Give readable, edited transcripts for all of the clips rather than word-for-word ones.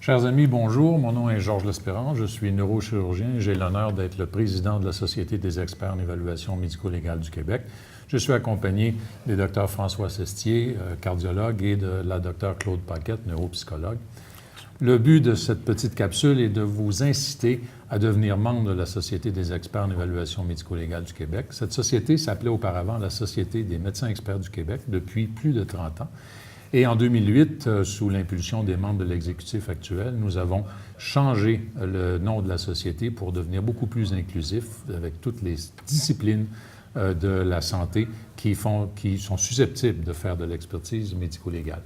Chers amis, bonjour. Mon nom est Georges L'Espérance. Je suis neurochirurgien et j'ai l'honneur d'être le président de la Société des experts en évaluation médico-légale du Québec. Je suis accompagné des Dr François Sestier, cardiologue, et de la Dr Claude Paquette, neuropsychologue. Le but de cette petite capsule est de vous inciter à devenir membre de la Société des experts en évaluation médico-légale du Québec. Cette société s'appelait auparavant la Société des médecins experts du Québec depuis plus de 30 ans. Et en 2008, sous l'impulsion des membres de l'exécutif actuel, nous avons changé le nom de la société pour devenir beaucoup plus inclusif avec toutes les disciplines de la santé qui sont susceptibles de faire de l'expertise médico-légale.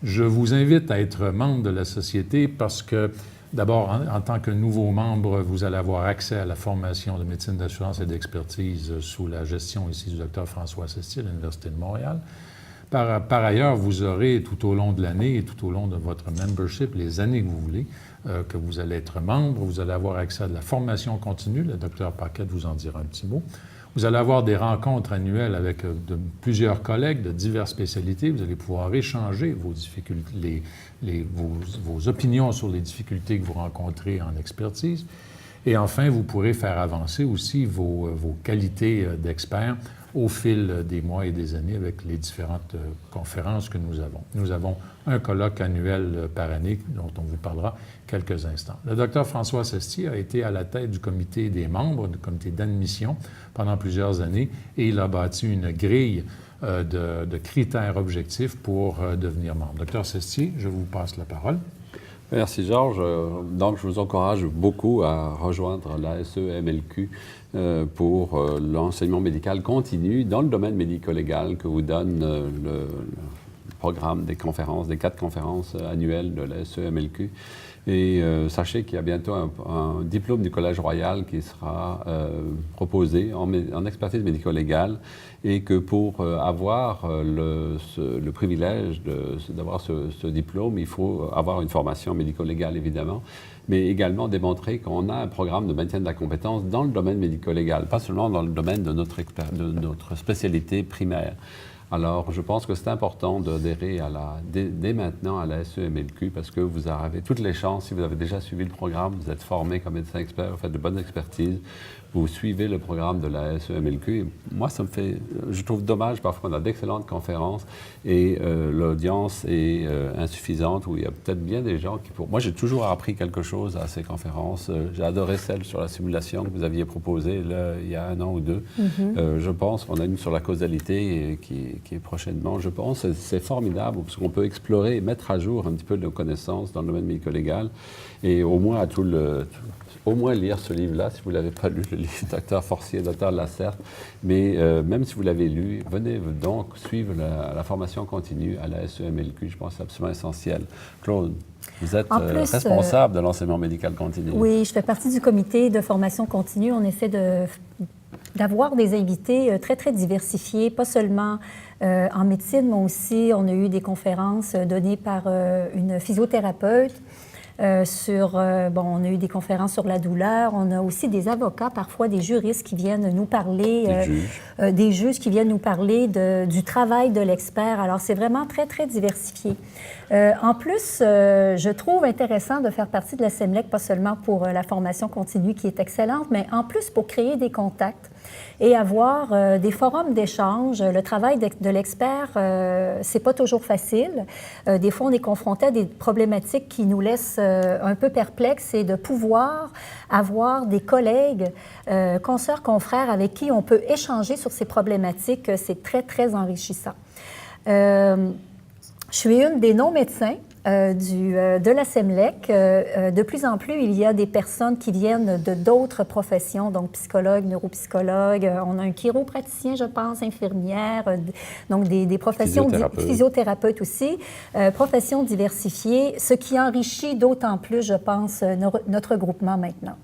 Je vous invite à être membre de la société parce que, d'abord, en tant que nouveau membre, vous allez avoir accès à la formation de médecine d'assurance et d'expertise sous la gestion ici du Dr François Sestier de l'Université de Montréal. Par ailleurs, vous aurez tout au long de l'année et tout au long de votre membership, les années que vous voulez, que vous allez être membre, vous allez avoir accès à de la formation continue. Le Dr Paquette vous en dira un petit mot. Vous allez avoir des rencontres annuelles avec plusieurs collègues de diverses spécialités. Vous allez pouvoir échanger vos difficultés, vos opinions sur les difficultés que vous rencontrez en expertise. Et enfin, vous pourrez faire avancer aussi vos qualités d'expert au fil des mois et des années avec les différentes conférences que nous avons. Nous avons un colloque annuel par année dont on vous parlera quelques instants. Le Dr François Sestier a été à la tête du comité des membres, du comité d'admission pendant plusieurs années et il a bâti une grille de critères objectifs pour devenir membre. Dr Sestier, je vous passe la parole. Merci Georges. Donc je vous encourage beaucoup à rejoindre la SEMLQ pour l'enseignement médical continu dans le domaine médico-légal que vous donne le programme des conférences, des 4 conférences annuelles de la SEMLQ. Et sachez qu'il y a bientôt un diplôme du Collège royal qui sera proposé en expertise médico-légale et que pour avoir le privilège d'avoir ce diplôme, il faut avoir une formation médico-légale évidemment, mais également démontrer qu'on a un programme de maintien de la compétence dans le domaine médico-légal, pas seulement dans le domaine de notre spécialité primaire. Alors, je pense que c'est important d'adhérer dès maintenant à la SEMLQ parce que vous avez toutes les chances, si vous avez déjà suivi le programme, vous êtes formé comme médecin expert, vous faites de bonnes expertises, vous suivez le programme de la SEMLQ. Et moi, je trouve dommage, parfois on a d'excellentes conférences et l'audience est insuffisante, où il y a peut-être bien des gens qui... Moi, j'ai toujours appris quelque chose à ces conférences. J'ai adoré celle sur la simulation que vous aviez proposée là, il y a 1 an ou 2. Je pense qu'on a une sur la causalité qui est prochainement. Je pense que c'est formidable parce qu'on peut explorer et mettre à jour un petit peu de nos connaissances dans le domaine médico-légal et au moins au moins lire ce livre-là, si vous ne l'avez pas lu, le livre Dr Forcier, Dr Lacerte. Mais même si vous l'avez lu, venez donc suivre la formation continue à la SEMLQ. Je pense que c'est absolument essentiel. Claude, vous êtes responsable de l'enseignement médical continu. Oui, je fais partie du comité de formation continue. On essaie d'avoir des invités très, très diversifiés, pas seulement en médecine, mais aussi on a eu des conférences données par une physiothérapeute. On a eu des conférences sur la douleur. On a aussi des avocats, parfois des juristes qui viennent nous parler, des juges qui viennent nous parler du travail de l'expert. Alors, c'est vraiment très, très diversifié. En plus, je trouve intéressant de faire partie de la SEMLEC, pas seulement pour la formation continue qui est excellente, mais en plus pour créer des contacts et avoir des forums d'échange. Le travail de l'expert, c'est pas toujours facile. Des fois, on est confronté à des problématiques qui nous laissent un peu perplexes et de pouvoir avoir des collègues, consoeurs, confrères avec qui on peut échanger sur ces problématiques, c'est très, très enrichissant. Je suis une des non-médecins de la SEMLEC. De plus en plus, il y a des personnes qui viennent de d'autres professions, donc psychologues, neuropsychologues. On a un chiropraticien, je pense, infirmière, donc des professions... Physiothérapeutes aussi. Professions diversifiées, ce qui enrichit d'autant plus, je pense, notre groupement maintenant.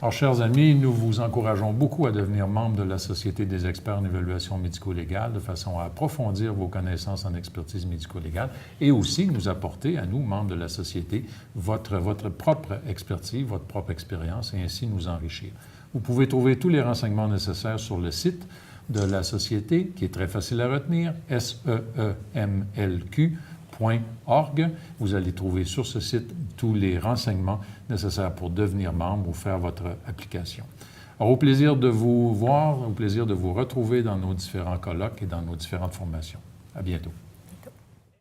Alors, chers amis, nous vous encourageons beaucoup à devenir membre de la Société des experts en évaluation médico-légale de façon à approfondir vos connaissances en expertise médico-légale et aussi nous apporter, à nous, membres de la Société, votre propre expertise, votre propre expérience et ainsi nous enrichir. Vous pouvez trouver tous les renseignements nécessaires sur le site de la Société, qui est très facile à retenir, semlq.com. Vous allez trouver sur ce site tous les renseignements nécessaires pour devenir membre ou faire votre application. Alors, au plaisir de vous voir, au plaisir de vous retrouver dans nos différents colloques et dans nos différentes formations. À bientôt.